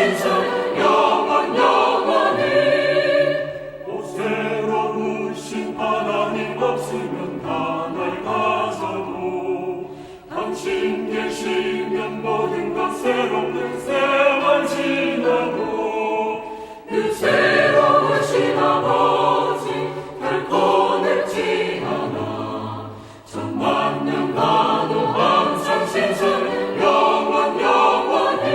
신성 영원 영원히. 오 새로우신 하나님 없으면 다 낡아져도 당신 계시면 모든 것 새롭는 세월 지나고 그 새로우신 아버지 결코 늙지 않아 천만 년 가도 항상 신성 영원 영원히.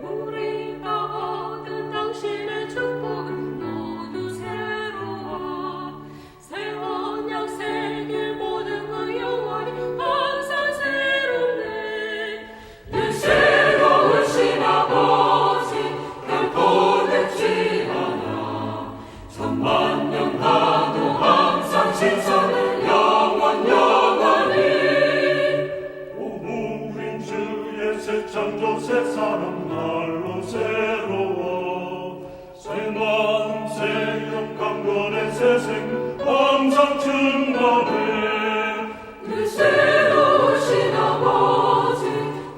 우리가 얻은 당신의 축복은 모두 새로워 새 언약 새 길 모든 것 영원히 항상 새롭네. 늘 새로우신 아버지 결코 늙지 않아 천만 년 가도 항상 신성 영원 영원히. 우린 주의 새 창조 새 사람 날로 새로워 새 마음 새 영광권의 새생 항상 충만해. 늘 새로우신 아버지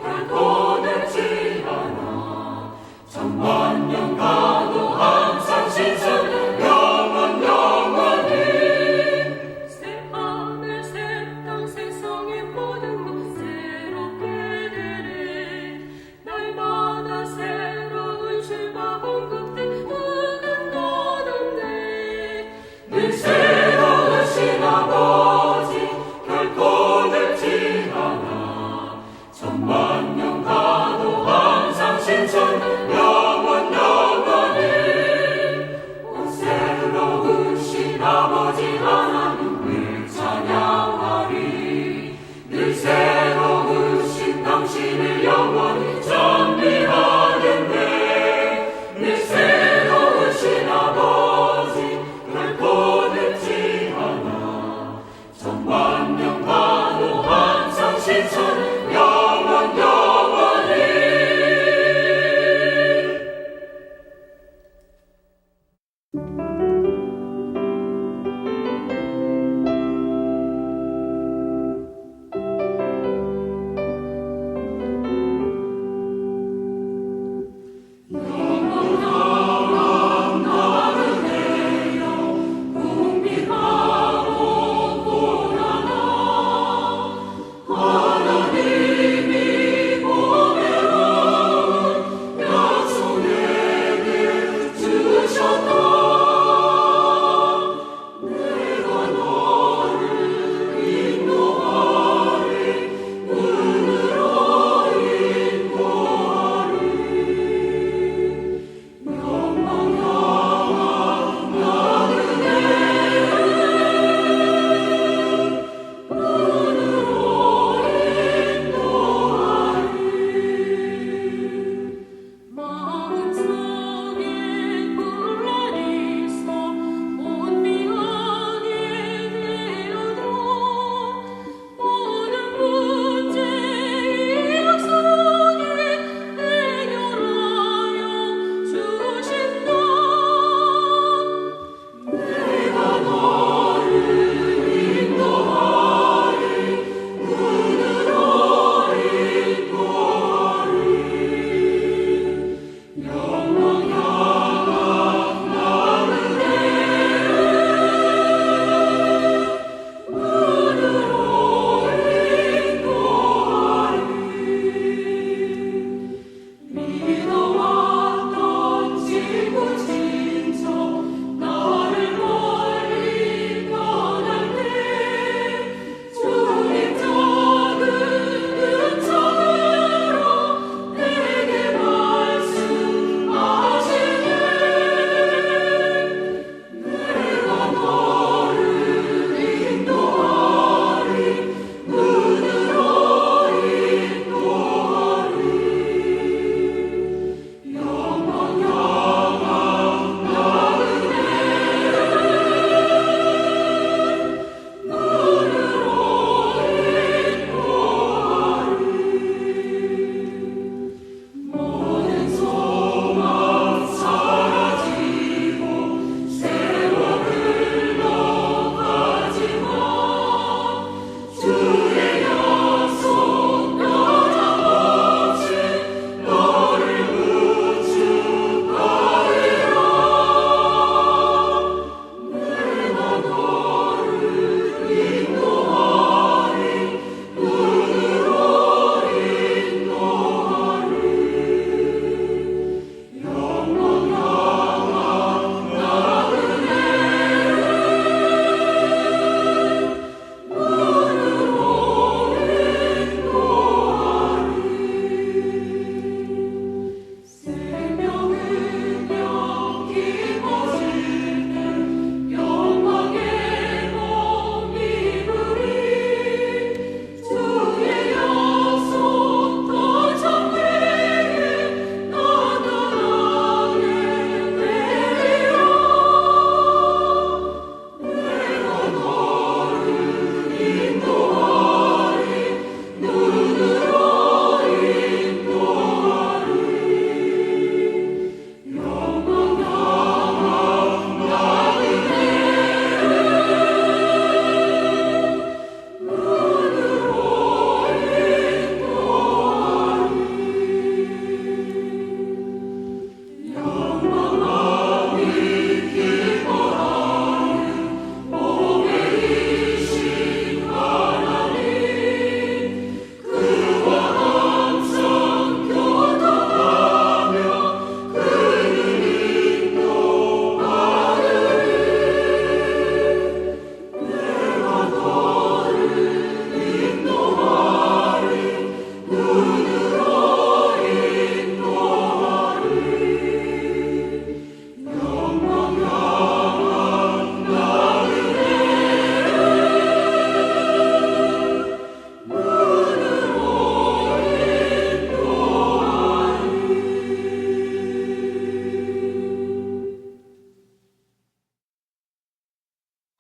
결코 늙지 않아 천만 년 가도 항상 신성 영원 영원히. 새 하늘 새 땅 세상의 모든 것 새롭게 되네. 날마다 새로운 쉴과 공급된 그는 너답네. 늘 새로우신 아버지 결코 늙지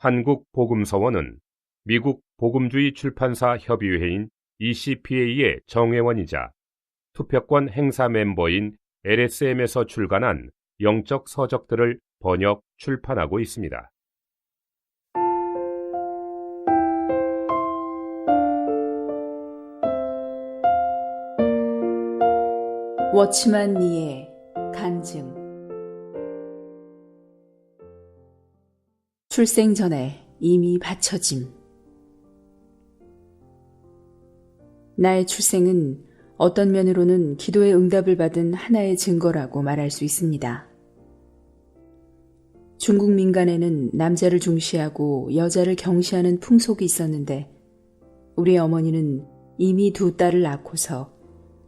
한국복음서원은 미국 복음주의 출판사 협의회인 ECPA의 정회원이자 투표권 행사 멤버인 LSM에서 출간한 영적 서적들을 번역, 출판하고 있습니다. 워치만 니의 간증. 출생 전에 이미 바쳐짐. 나의 출생은 어떤 면으로는 기도의 응답을 받은 하나의 증거라고 말할 수 있습니다. 중국 민간에는 남자를 중시하고 여자를 경시하는 풍속이 있었는데 우리 어머니는 이미 2딸을 낳고서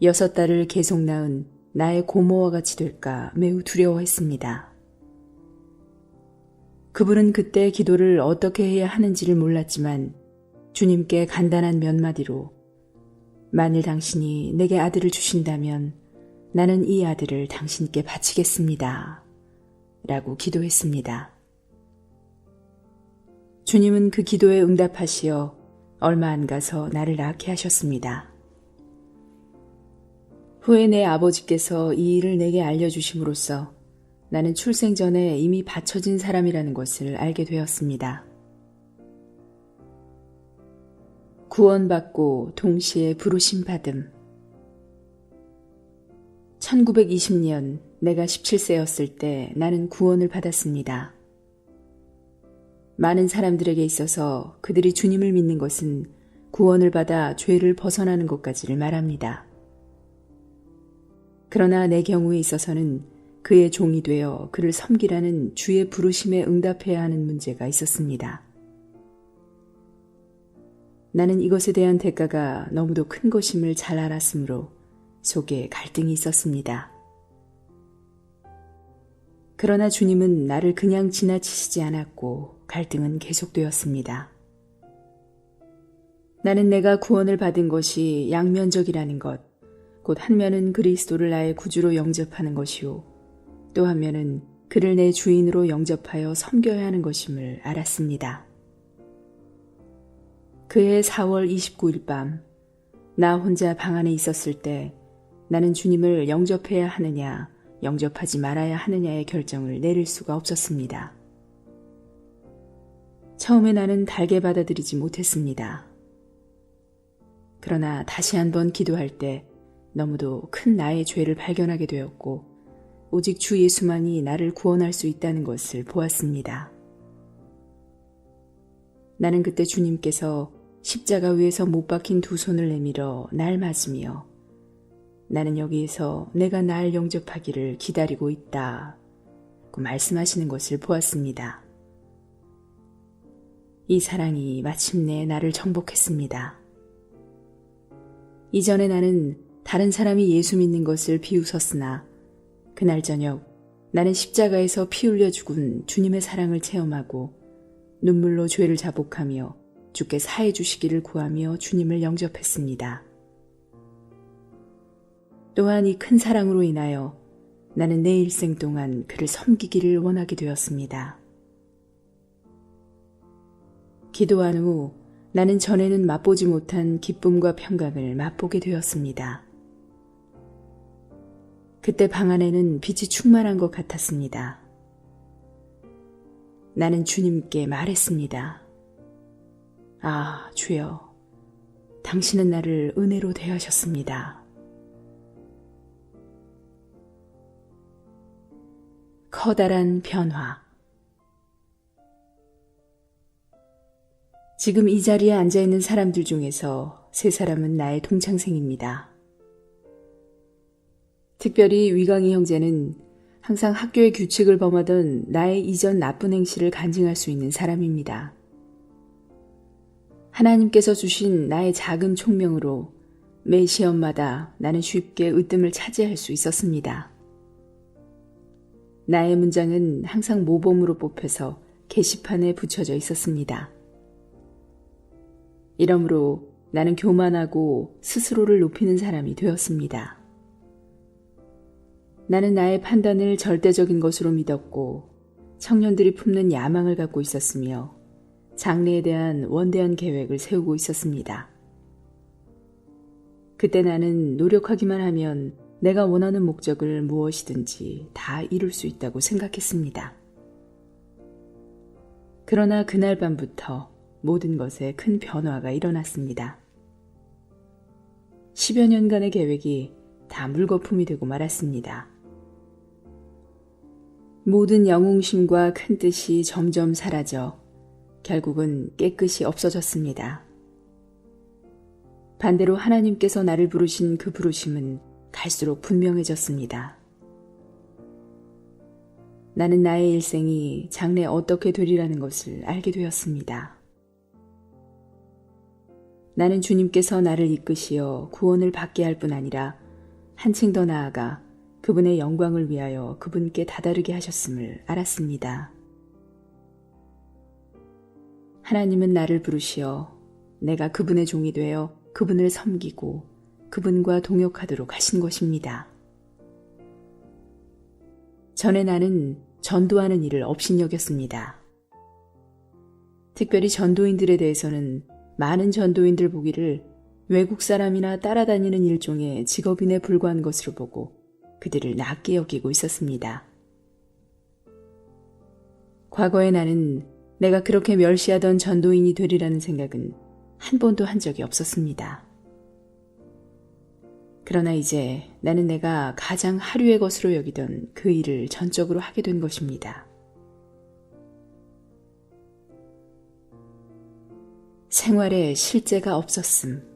6딸을 계속 낳은 나의 고모와 같이 될까 매우 두려워했습니다. 그분은 그때 기도를 어떻게 해야 하는지를 몰랐지만 주님께 간단한 몇 마디로 만일 당신이 내게 아들을 주신다면 나는 이 아들을 당신께 바치겠습니다. 라고 기도했습니다. 주님은 그 기도에 응답하시어 얼마 안 가서 나를 낳게 하셨습니다. 후에 내 아버지께서 이 일을 내게 알려주심으로써 나는 출생 전에 이미 바쳐진 사람이라는 것을 알게 되었습니다. 구원받고 동시에 부르심 받음. 1920년 내가 17세였을 때 나는 구원을 받았습니다. 많은 사람들에게 있어서 그들이 주님을 믿는 것은 구원을 받아 죄를 벗어나는 것까지를 말합니다. 그러나 내 경우에 있어서는 그의 종이 되어 그를 섬기라는 주의 부르심에 응답해야 하는 문제가 있었습니다. 나는 이것에 대한 대가가 너무도 큰 것임을 잘 알았으므로 속에 갈등이 있었습니다. 그러나 주님은 나를 그냥 지나치시지 않았고 갈등은 계속되었습니다. 나는 내가 구원을 받은 것이 양면적이라는 것, 곧 한 면은 그리스도를 나의 구주로 영접하는 것이요 또 한 면은 그를 내 주인으로 영접하여 섬겨야 하는 것임을 알았습니다. 그해 4월 29일 밤, 나 혼자 방 안에 있었을 때 나는 주님을 영접해야 하느냐, 영접하지 말아야 하느냐의 결정을 내릴 수가 없었습니다. 처음에 나는 달게 받아들이지 못했습니다. 그러나 다시 한번 기도할 때 너무도 큰 나의 죄를 발견하게 되었고 오직 주 예수만이 나를 구원할 수 있다는 것을 보았습니다. 나는 그때 주님께서 십자가 위에서 못 박힌 2손을 내밀어 날 맞으며 나는 여기에서 내가 날 영접하기를 기다리고 있다 고 말씀하시는 것을 보았습니다. 이 사랑이 마침내 나를 정복했습니다. 이전에 나는 다른 사람이 예수 믿는 것을 비웃었으나 그날 저녁 나는 십자가에서 피 흘려 죽은 주님의 사랑을 체험하고 눈물로 죄를 자복하며 주께 사해 주시기를 구하며 주님을 영접했습니다. 또한 이 큰 사랑으로 인하여 나는 내 일생 동안 그를 섬기기를 원하게 되었습니다. 기도한 후 나는 전에는 맛보지 못한 기쁨과 평강을 맛보게 되었습니다. 그때 방 안에는 빛이 충만한 것 같았습니다. 나는 주님께 말했습니다. 아, 주여, 당신은 나를 은혜로 대하셨습니다. 커다란 변화. 지금 이 자리에 앉아있는 사람들 중에서 3사람은 나의 동창생입니다. 특별히 위강희 형제는 항상 학교의 규칙을 범하던 나의 이전 나쁜 행실을 간증할 수 있는 사람입니다. 하나님께서 주신 나의 작은 총명으로 매 시험마다 나는 쉽게 으뜸을 차지할 수 있었습니다. 나의 문장은 항상 모범으로 뽑혀서 게시판에 붙여져 있었습니다. 이러므로 나는 교만하고 스스로를 높이는 사람이 되었습니다. 나는 나의 판단을 절대적인 것으로 믿었고 청년들이 품는 야망을 갖고 있었으며 장래에 대한 원대한 계획을 세우고 있었습니다. 그때 나는 노력하기만 하면 내가 원하는 목적을 무엇이든지 다 이룰 수 있다고 생각했습니다. 그러나 그날 밤부터 모든 것에 큰 변화가 일어났습니다. 10여 년간의 계획이 다 물거품이 되고 말았습니다. 모든 영웅심과 큰 뜻이 점점 사라져 결국은 깨끗이 없어졌습니다. 반대로 하나님께서 나를 부르신 그 부르심은 갈수록 분명해졌습니다. 나는 나의 일생이 장래 어떻게 되리라는 것을 알게 되었습니다. 나는 주님께서 나를 이끄시어 구원을 받게 할 뿐 아니라 한층 더 나아가 그분의 영광을 위하여 그분께 다다르게 하셨음을 알았습니다. 하나님은 나를 부르시어 내가 그분의 종이 되어 그분을 섬기고 그분과 동역하도록 하신 것입니다. 전에 나는 전도하는 일을 업신여겼습니다. 특별히 전도인들에 대해서는 많은 전도인들 보기를 외국 사람이나 따라다니는 일종의 직업인에 불과한 것으로 보고 그들을 낮게 여기고 있었습니다. 과거에 나는 내가 그렇게 멸시하던 전도인이 되리라는 생각은 한 번도 한 적이 없었습니다. 그러나 이제 나는 내가 가장 하류의 것으로 여기던 그 일을 전적으로 하게 된 것입니다. 생활에 실제가 없었음.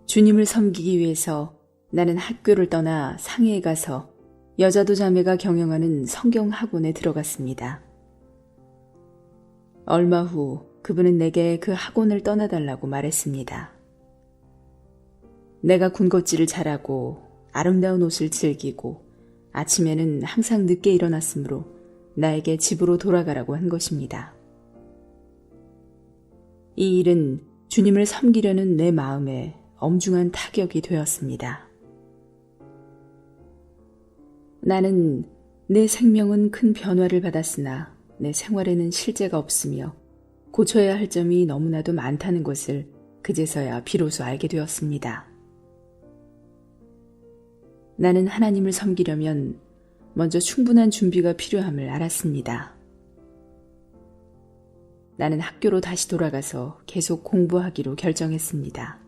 주님을 섬기기 위해서 나는 학교를 떠나 상해에 가서 여자도 자매가 경영하는 성경 학원에 들어갔습니다. 얼마 후 그분은 내게 그 학원을 떠나달라고 말했습니다. 내가 군것질을 잘하고 아름다운 옷을 즐기고 아침에는 항상 늦게 일어났으므로 나에게 집으로 돌아가라고 한 것입니다. 이 일은 주님을 섬기려는 내 마음에 엄중한 타격이 되었습니다. 나는 내 생명은 큰 변화를 받았으나 내 생활에는 실제가 없으며 고쳐야 할 점이 너무나도 많다는 것을 그제서야 비로소 알게 되었습니다. 나는 하나님을 섬기려면 먼저 충분한 준비가 필요함을 알았습니다. 나는 학교로 다시 돌아가서 계속 공부하기로 결정했습니다.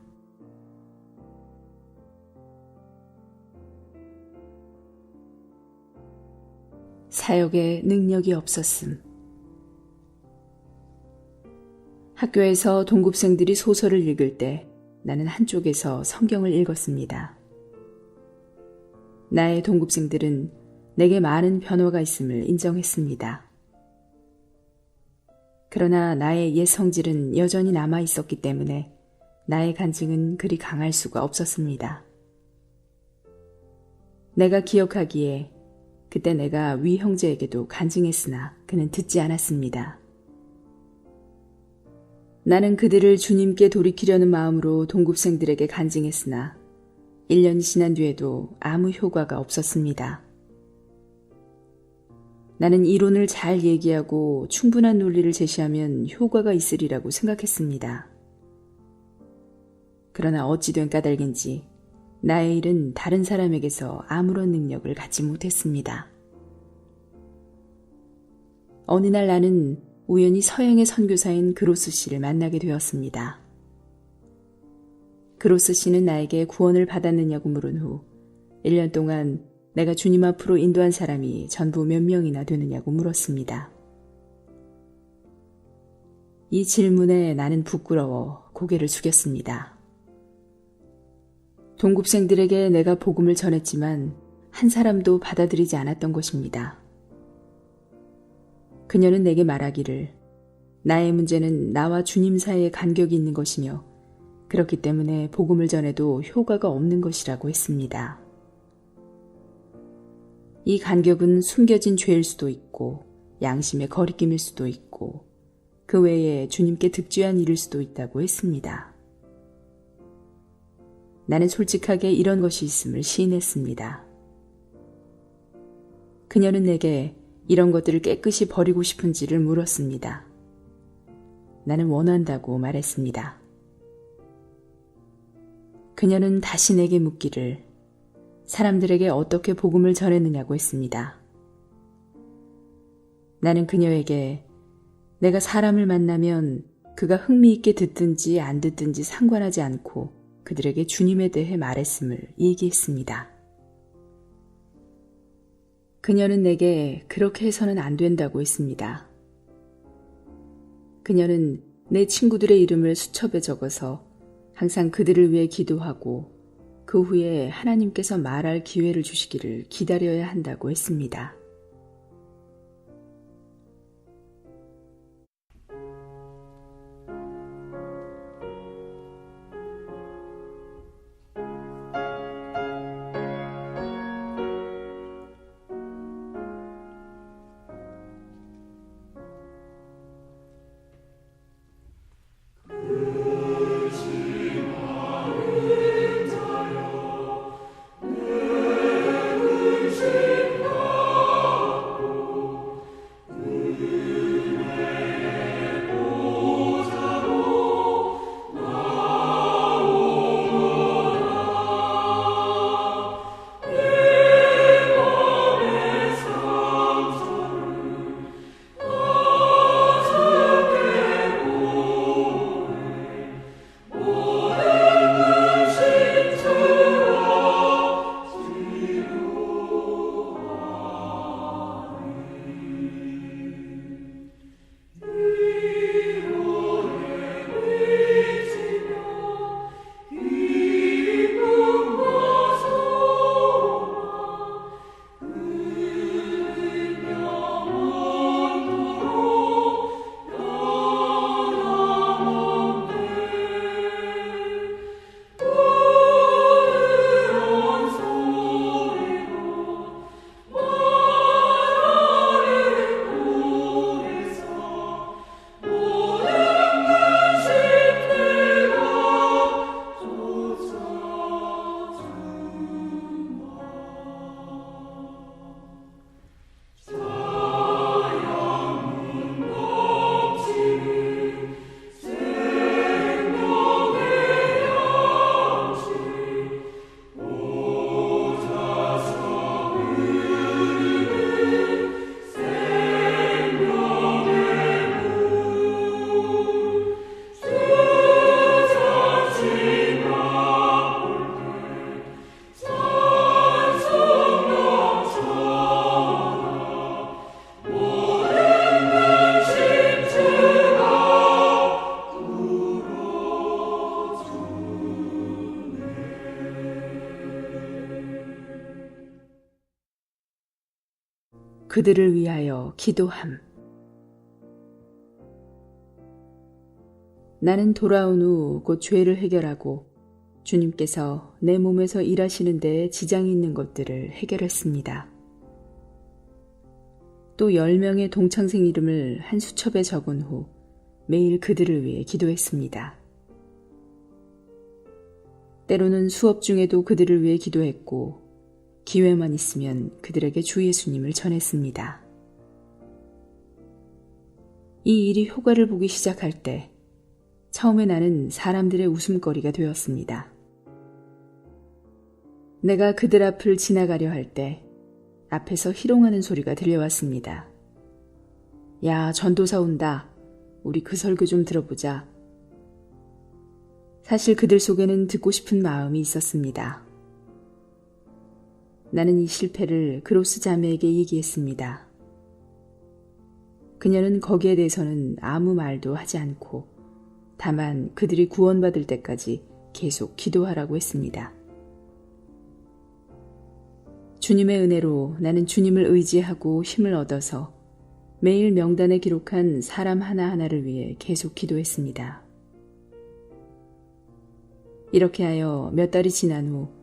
사역에 능력이 없었음. 학교에서 동급생들이 소설을 읽을 때 나는 한쪽에서 성경을 읽었습니다. 나의 동급생들은 내게 많은 변화가 있음을 인정했습니다. 그러나 나의 옛 성질은 여전히 남아 있었기 때문에 나의 간증은 그리 강할 수가 없었습니다. 내가 기억하기에 그때 내가 위 형제에게도 간증했으나 그는 듣지 않았습니다. 나는 그들을 주님께 돌이키려는 마음으로 동급생들에게 간증했으나 1년이 지난 뒤에도 아무 효과가 없었습니다. 나는 이론을 잘 얘기하고 충분한 논리를 제시하면 효과가 있으리라고 생각했습니다. 그러나 어찌된 까닭인지 나의 일은 다른 사람에게서 아무런 능력을 갖지 못했습니다. 어느 날 나는 우연히 서양의 선교사인 그로스 씨를 만나게 되었습니다. 그로스 씨는 나에게 구원을 받았느냐고 물은 후 1년 동안 내가 주님 앞으로 인도한 사람이 전부 몇 명이나 되느냐고 물었습니다. 이 질문에 나는 부끄러워 고개를 숙였습니다. 동급생들에게 내가 복음을 전했지만 한 사람도 받아들이지 않았던 것입니다. 그녀는 내게 말하기를 나의 문제는 나와 주님 사이에 간격이 있는 것이며 그렇기 때문에 복음을 전해도 효과가 없는 것이라고 했습니다. 이 간격은 숨겨진 죄일 수도 있고 양심의 거리낌일 수도 있고 그 외에 주님께 득죄한 일일 수도 있다고 했습니다. 나는 솔직하게 이런 것이 있음을 시인했습니다. 그녀는 내게 이런 것들을 깨끗이 버리고 싶은지를 물었습니다. 나는 원한다고 말했습니다. 그녀는 다시 내게 묻기를 사람들에게 어떻게 복음을 전했느냐고 했습니다. 나는 그녀에게 내가 사람을 만나면 그가 흥미있게 듣든지 안 듣든지 상관하지 않고 그들에게 주님에 대해 말했음을 얘기했습니다. 그녀는 내게 그렇게 해서는 안 된다고 했습니다. 그녀는 내 친구들의 이름을 수첩에 적어서 항상 그들을 위해 기도하고 그 후에 하나님께서 말할 기회를 주시기를 기다려야 한다고 했습니다. 그들을 위하여 기도함. 나는 돌아온 후 곧 죄를 해결하고 주님께서 내 몸에서 일하시는 데에 지장이 있는 것들을 해결했습니다. 또 10명의 동창생 이름을 한 수첩에 적은 후 매일 그들을 위해 기도했습니다. 때로는 수업 중에도 그들을 위해 기도했고 기회만 있으면 그들에게 주 예수님을 전했습니다. 이 일이 효과를 보기 시작할 때 처음에 나는 사람들의 웃음거리가 되었습니다. 내가 그들 앞을 지나가려 할 때 앞에서 희롱하는 소리가 들려왔습니다. 야, 전도사 온다. 우리 그 설교 좀 들어보자. 사실 그들 속에는 듣고 싶은 마음이 있었습니다. 나는 이 실패를 그로스 자매에게 얘기했습니다. 그녀는 거기에 대해서는 아무 말도 하지 않고 다만 그들이 구원받을 때까지 계속 기도하라고 했습니다. 주님의 은혜로 나는 주님을 의지하고 힘을 얻어서 매일 명단에 기록한 사람 하나하나를 위해 계속 기도했습니다. 이렇게 하여 몇 달이 지난 후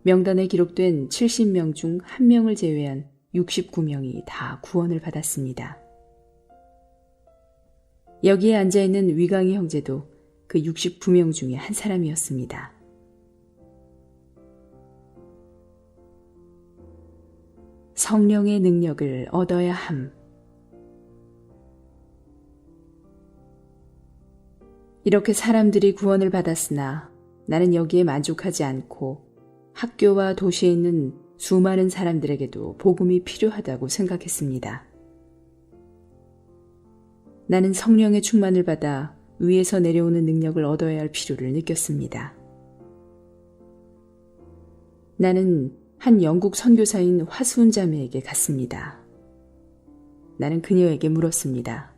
명단에 기록된 70명 중 1명을 제외한 69명이 다 구원을 받았습니다. 여기에 앉아있는 위강희 형제도 그 69명 중에 한 사람이었습니다. 성령의 능력을 얻어야 함. 이렇게 사람들이 구원을 받았으나 나는 여기에 만족하지 않고 학교와 도시에 있는 수많은 사람들에게도 복음이 필요하다고 생각했습니다. 나는 성령의 충만을 받아 위에서 내려오는 능력을 얻어야 할 필요를 느꼈습니다. 나는 한 영국 선교사인 화수은 자매에게 갔습니다. 나는 그녀에게 물었습니다.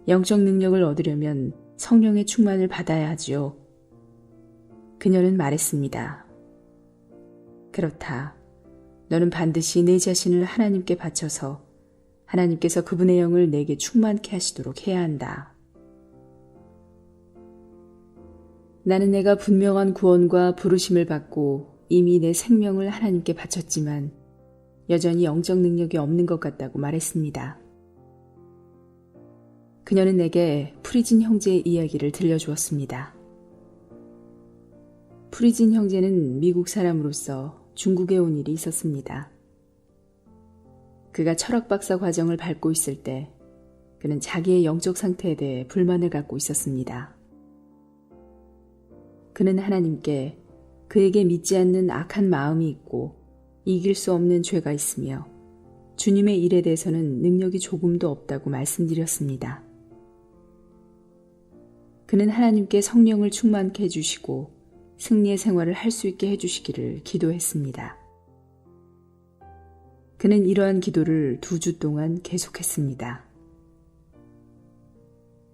영적 능력을 얻으려면 성령의 충만을 받아야 하지요. 그녀는 말했습니다. 그렇다. 너는 반드시 내 자신을 하나님께 바쳐서 하나님께서 그분의 영을 내게 충만케 하시도록 해야 한다. 나는 내가 분명한 구원과 부르심을 받고 이미 내 생명을 하나님께 바쳤지만 여전히 영적 능력이 없는 것 같다고 말했습니다. 그녀는 내게 프리진 형제의 이야기를 들려주었습니다. 프리진 형제는 미국 사람으로서 중국에 온 일이 있었습니다. 그가 철학박사 과정을 밟고 있을 때 그는 자기의 영적 상태에 대해 불만을 갖고 있었습니다. 그는 하나님께 그에게 믿지 않는 악한 마음이 있고 이길 수 없는 죄가 있으며 주님의 일에 대해서는 능력이 조금도 없다고 말씀드렸습니다. 그는 하나님께 성령을 충만케 해주시고 승리의 생활을 할 수 있게 해주시기를 기도했습니다. 그는 이러한 기도를 2주 동안 계속했습니다.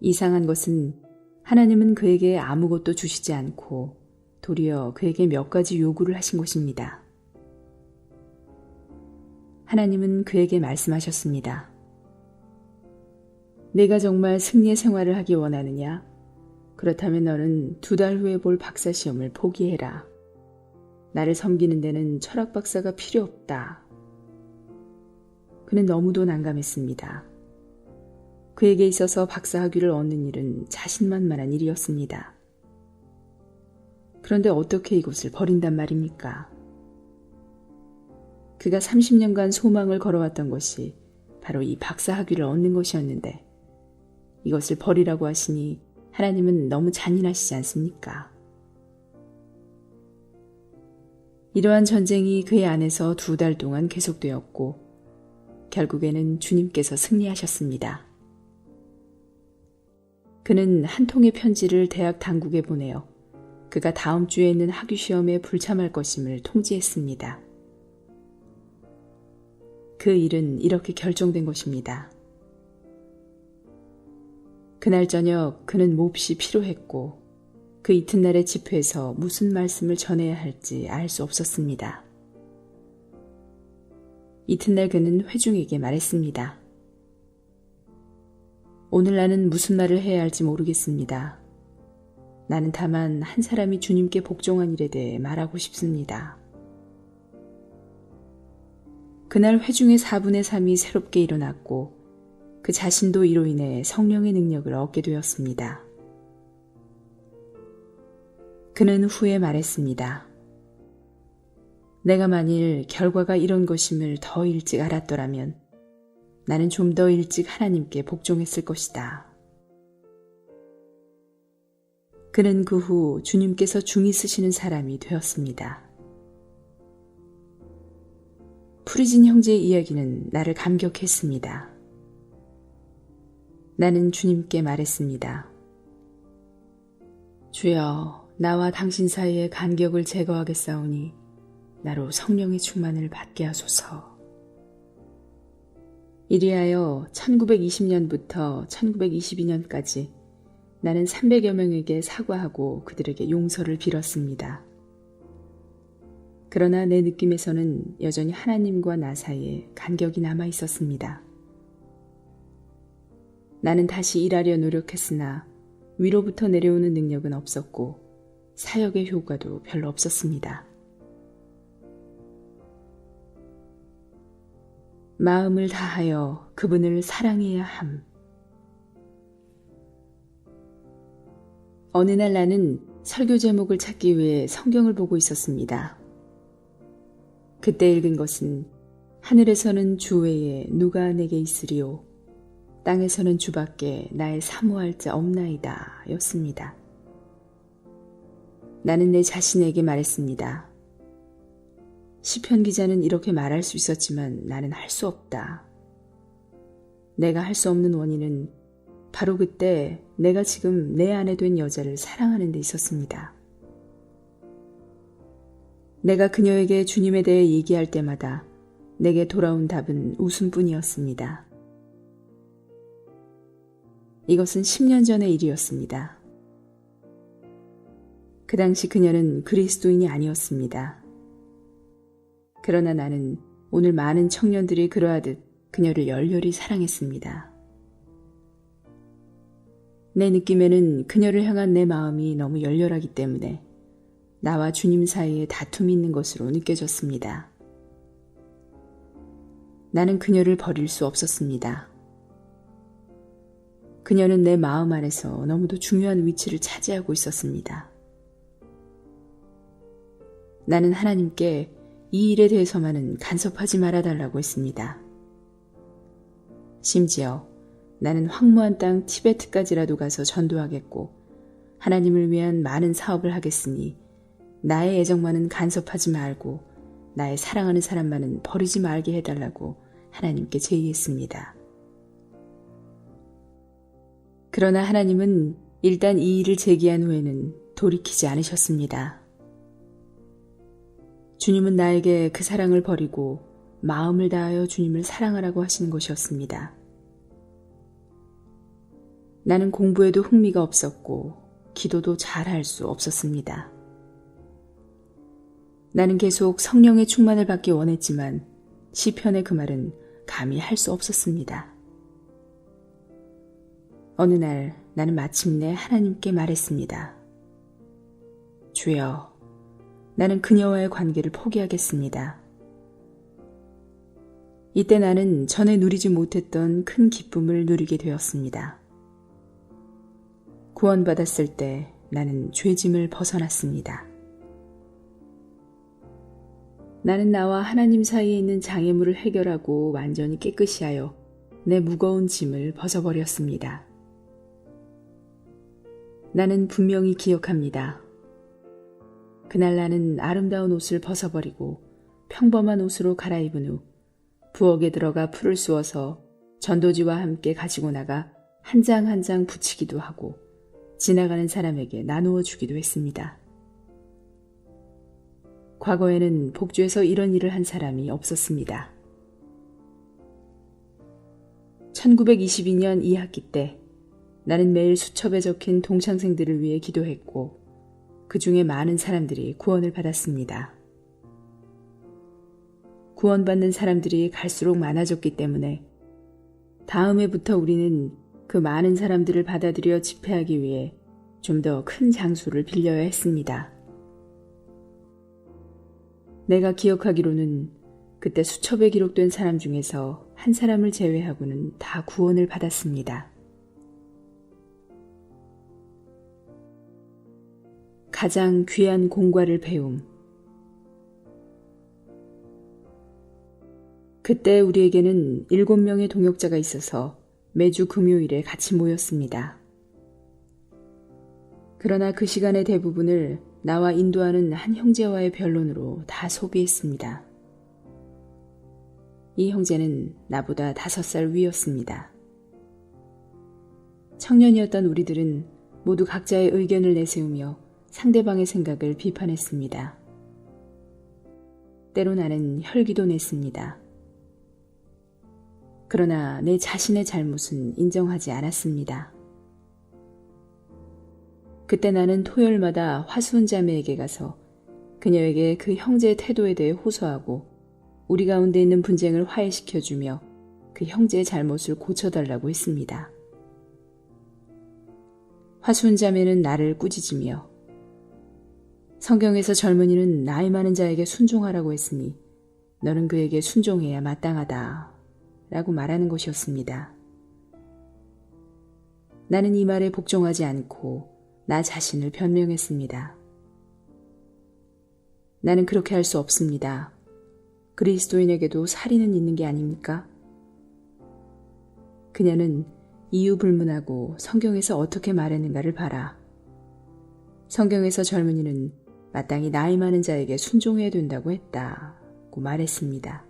이상한 것은 하나님은 그에게 아무것도 주시지 않고 도리어 그에게 몇 가지 요구를 하신 것입니다. 하나님은 그에게 말씀하셨습니다. 내가 정말 승리의 생활을 하기 원하느냐? 그렇다면 너는 2달 후에 볼 박사시험을 포기해라. 나를 섬기는 데는 철학 박사가 필요 없다. 그는 너무도 난감했습니다. 그에게 있어서 박사 학위를 얻는 일은 자신만만한 일이었습니다. 그런데 어떻게 이곳을 버린단 말입니까? 그가 30년간 소망을 걸어왔던 것이 바로 이 박사 학위를 얻는 것이었는데 이것을 버리라고 하시니 하나님은 너무 잔인하시지 않습니까? 이러한 전쟁이 그의 안에서 2달 동안 계속되었고 결국에는 주님께서 승리하셨습니다. 그는 한 통의 편지를 대학 당국에 보내어 그가 다음 주에 있는 학위시험에 불참할 것임을 통지했습니다. 그 일은 이렇게 결정된 것입니다. 그날 저녁 그는 몹시 피로했고 그 이튿날의 집회에서 무슨 말씀을 전해야 할지 알 수 없었습니다. 이튿날 그는 회중에게 말했습니다. 오늘 나는 무슨 말을 해야 할지 모르겠습니다. 나는 다만 한 사람이 주님께 복종한 일에 대해 말하고 싶습니다. 그날 회중의 4분의 3이 새롭게 일어났고 그 자신도 이로 인해 성령의 능력을 얻게 되었습니다. 그는 후에 말했습니다. 내가 만일 결과가 이런 것임을 더 일찍 알았더라면 나는 좀 더 일찍 하나님께 복종했을 것이다. 그는 그 후 주님께서 중히 쓰시는 사람이 되었습니다. 프리진 형제의 이야기는 나를 감격했습니다. 나는 주님께 말했습니다. 주여, 나와 당신 사이의 간격을 제거하겠사오니 나로 성령의 충만을 받게 하소서. 이리하여 1920년부터 1922년까지 나는 300여 명에게 사과하고 그들에게 용서를 빌었습니다. 그러나 내 느낌에서는 여전히 하나님과 나 사이에 간격이 남아 있었습니다. 나는 다시 일하려 노력했으나 위로부터 내려오는 능력은 없었고 사역의 효과도 별로 없었습니다. 마음을 다하여 그분을 사랑해야 함. 어느 날 나는 설교 제목을 찾기 위해 성경을 보고 있었습니다. 그때 읽은 것은 하늘에서는 주 외에 누가 내게 있으리요. 땅에서는 주밖에 나의 사모할 자 없나이다 였습니다. 나는 내 자신에게 말했습니다. 시편 기자는 이렇게 말할 수 있었지만 나는 할 수 없다. 내가 할 수 없는 원인은 바로 그때 내가 지금 내 아내 된 여자를 사랑하는 데 있었습니다. 내가 그녀에게 주님에 대해 얘기할 때마다 내게 돌아온 답은 웃음뿐이었습니다. 이것은 10년 전의 일이었습니다. 그 당시 그녀는 그리스도인이 아니었습니다. 그러나 나는 오늘 많은 청년들이 그러하듯 그녀를 열렬히 사랑했습니다. 내 느낌에는 그녀를 향한 내 마음이 너무 열렬하기 때문에 나와 주님 사이에 다툼이 있는 것으로 느껴졌습니다. 나는 그녀를 버릴 수 없었습니다. 그녀는 내 마음 안에서 너무도 중요한 위치를 차지하고 있었습니다. 나는 하나님께 이 일에 대해서만은 간섭하지 말아달라고 했습니다. 심지어 나는 황무한 땅 티베트까지라도 가서 전도하겠고 하나님을 위한 많은 사업을 하겠으니 나의 애정만은 간섭하지 말고 나의 사랑하는 사람만은 버리지 말게 해달라고 하나님께 제의했습니다. 그러나 하나님은 일단 이 일을 제기한 후에는 돌이키지 않으셨습니다. 주님은 나에게 그 사랑을 버리고 마음을 다하여 주님을 사랑하라고 하시는 것이었습니다. 나는 공부에도 흥미가 없었고 기도도 잘 할 수 없었습니다. 나는 계속 성령의 충만을 받기 원했지만 시편의 그 말은 감히 할 수 없었습니다. 어느 날 나는 마침내 하나님께 말했습니다. 주여, 나는 그녀와의 관계를 포기하겠습니다. 이때 나는 전에 누리지 못했던 큰 기쁨을 누리게 되었습니다. 구원받았을 때 나는 죄짐을 벗어났습니다. 나는 나와 하나님 사이에 있는 장애물을 해결하고 완전히 깨끗이 하여 내 무거운 짐을 벗어버렸습니다. 나는 분명히 기억합니다. 그날 나는 아름다운 옷을 벗어버리고 평범한 옷으로 갈아입은 후 부엌에 들어가 풀을 쏘아서 전도지와 함께 가지고 나가 한 장 한 장 붙이기도 하고 지나가는 사람에게 나누어 주기도 했습니다. 과거에는 복주에서 이런 일을 한 사람이 없었습니다. 1922년 2학기 때 나는 매일 수첩에 적힌 동창생들을 위해 기도했고 그 중에 많은 사람들이 구원을 받았습니다. 구원받는 사람들이 갈수록 많아졌기 때문에 다음 해부터 우리는 그 많은 사람들을 받아들여 집회하기 위해 좀 더 큰 장소를 빌려야 했습니다. 내가 기억하기로는 그때 수첩에 기록된 사람 중에서 한 사람을 제외하고는 다 구원을 받았습니다. 가장 귀한 공과를 배움. 그때 우리에게는 7명의 동역자가 있어서 매주 금요일에 같이 모였습니다. 그러나 그 시간의 대부분을 나와 인도하는 한 형제와의 변론으로 다 소비했습니다. 이 형제는 나보다 5살 위였습니다. 청년이었던 우리들은 모두 각자의 의견을 내세우며 상대방의 생각을 비판했습니다. 때로 나는 혈기도 냈습니다. 그러나 내 자신의 잘못은 인정하지 않았습니다. 그때 나는 토요일마다 화수은 자매에게 가서 그녀에게 그 형제의 태도에 대해 호소하고 우리 가운데 있는 분쟁을 화해시켜주며 그 형제의 잘못을 고쳐달라고 했습니다. 화수은 자매는 나를 꾸짖으며 성경에서 젊은이는 나이 많은 자에게 순종하라고 했으니 너는 그에게 순종해야 마땅하다 라고 말하는 것이었습니다. 나는 이 말에 복종하지 않고 나 자신을 변명했습니다. 나는 그렇게 할 수 없습니다. 그리스도인에게도 살인은 있는 게 아닙니까? 그녀는 이유불문하고 성경에서 어떻게 말했는가를 봐라. 성경에서 젊은이는 마땅히 나이 많은 자에게 순종해야 된다고 했다고 말했습니다.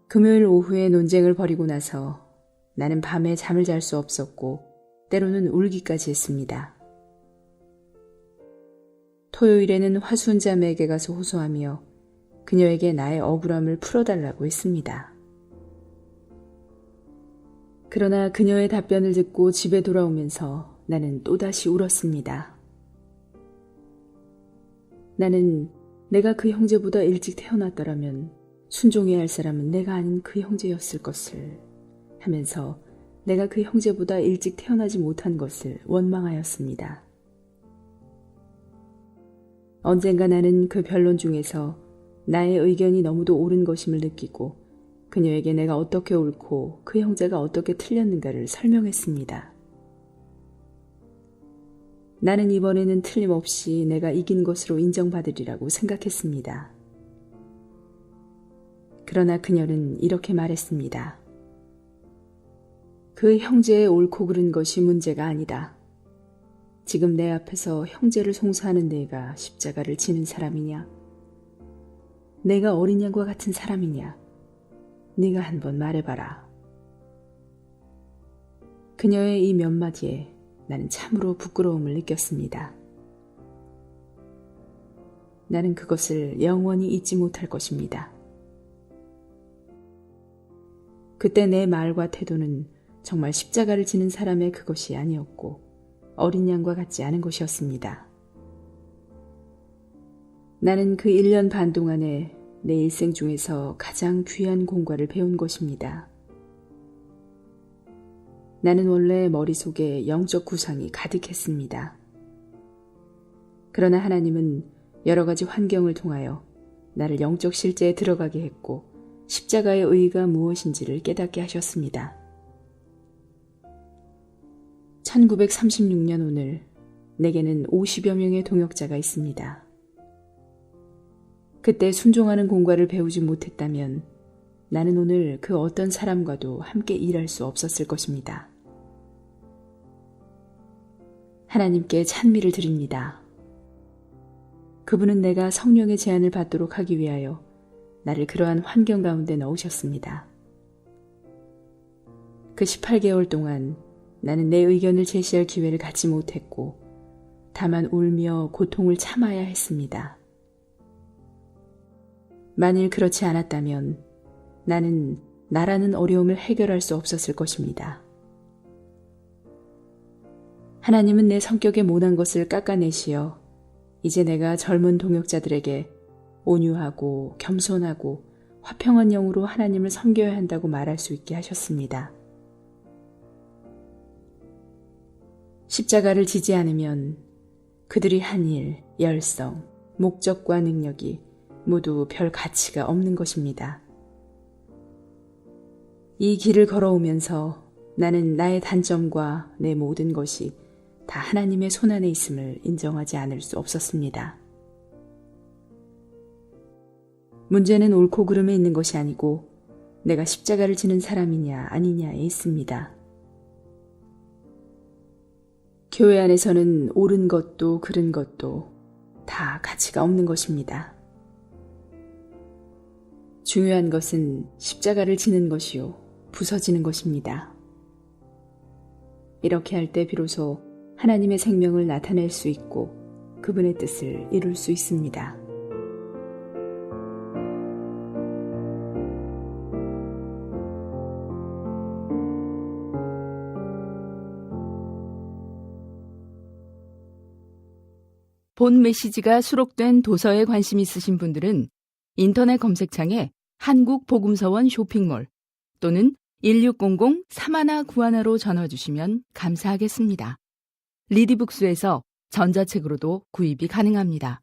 금요일 오후에 논쟁을 벌이고 나서 나는 밤에 잠을 잘 수 없었고 때로는 울기까지 했습니다. 토요일에는 화순자매에게 가서 호소하며 그녀에게 나의 억울함을 풀어달라고 했습니다. 그러나 그녀의 답변을 듣고 집에 돌아오면서 나는 또다시 울었습니다. 나는 내가 그 형제보다 일찍 태어났더라면 순종해야 할 사람은 내가 아닌 그 형제였을 것을 하면서 내가 그 형제보다 일찍 태어나지 못한 것을 원망하였습니다. 언젠가 나는 그 변론 중에서 나의 의견이 너무도 옳은 것임을 느끼고 그녀에게 내가 어떻게 옳고 그 형제가 어떻게 틀렸는가를 설명했습니다. 나는 이번에는 틀림없이 내가 이긴 것으로 인정받으리라고 생각했습니다. 그러나 그녀는 이렇게 말했습니다. 그 형제의 옳고 그른 것이 문제가 아니다. 지금 내 앞에서 형제를 송사하는 내가 십자가를 지는 사람이냐? 내가 어린 양과 같은 사람이냐? 네가 한번 말해봐라. 그녀의 이 몇 마디에 나는 참으로 부끄러움을 느꼈습니다. 나는 그것을 영원히 잊지 못할 것입니다. 그때 내 말과 태도는 정말 십자가를 지는 사람의 그것이 아니었고 어린 양과 같지 않은 것이었습니다. 나는 그 1년 반 동안에 내 일생 중에서 가장 귀한 공과를 배운 것입니다. 나는 원래 머릿속에 영적 구상이 가득했습니다. 그러나 하나님은 여러 가지 환경을 통하여 나를 영적 실제에 들어가게 했고 십자가의 의의가 무엇인지를 깨닫게 하셨습니다. 1936년 오늘 내게는 50여 명의 동역자가 있습니다. 그때 순종하는 공과를 배우지 못했다면 나는 오늘 그 어떤 사람과도 함께 일할 수 없었을 것입니다. 하나님께 찬미를 드립니다. 그분은 내가 성령의 제안을 받도록 하기 위하여 나를 그러한 환경 가운데 넣으셨습니다. 그 18개월 동안 나는 내 의견을 제시할 기회를 갖지 못했고 다만 울며 고통을 참아야 했습니다. 만일 그렇지 않았다면 나는 나라는 어려움을 해결할 수 없었을 것입니다. 하나님은 내 성격의 모난 것을 깎아내시어 이제 내가 젊은 동역자들에게 온유하고 겸손하고 화평한 영으로 하나님을 섬겨야 한다고 말할 수 있게 하셨습니다. 십자가를 지지 않으면 그들이 한 일, 열성, 목적과 능력이 모두 별 가치가 없는 것입니다. 이 길을 걸어오면서 나는 나의 단점과 내 모든 것이 다 하나님의 손안에 있음을 인정하지 않을 수 없었습니다. 문제는 옳고 그름에 있는 것이 아니고 내가 십자가를 지는 사람이냐 아니냐에 있습니다. 교회 안에서는 옳은 것도 그른 것도 다 가치가 없는 것입니다. 중요한 것은 십자가를 지는 것이요 부서지는 것입니다. 이렇게 할 때 비로소 하나님의 생명을 나타낼 수 있고 그분의 뜻을 이룰 수 있습니다. 본 메시지가 수록된 도서에 관심 있으신 분들은 인터넷 검색창에 한국복음서원 쇼핑몰 또는 1600-3191로 전화 주시면 감사하겠습니다. 리디북스에서 전자책으로도 구입이 가능합니다.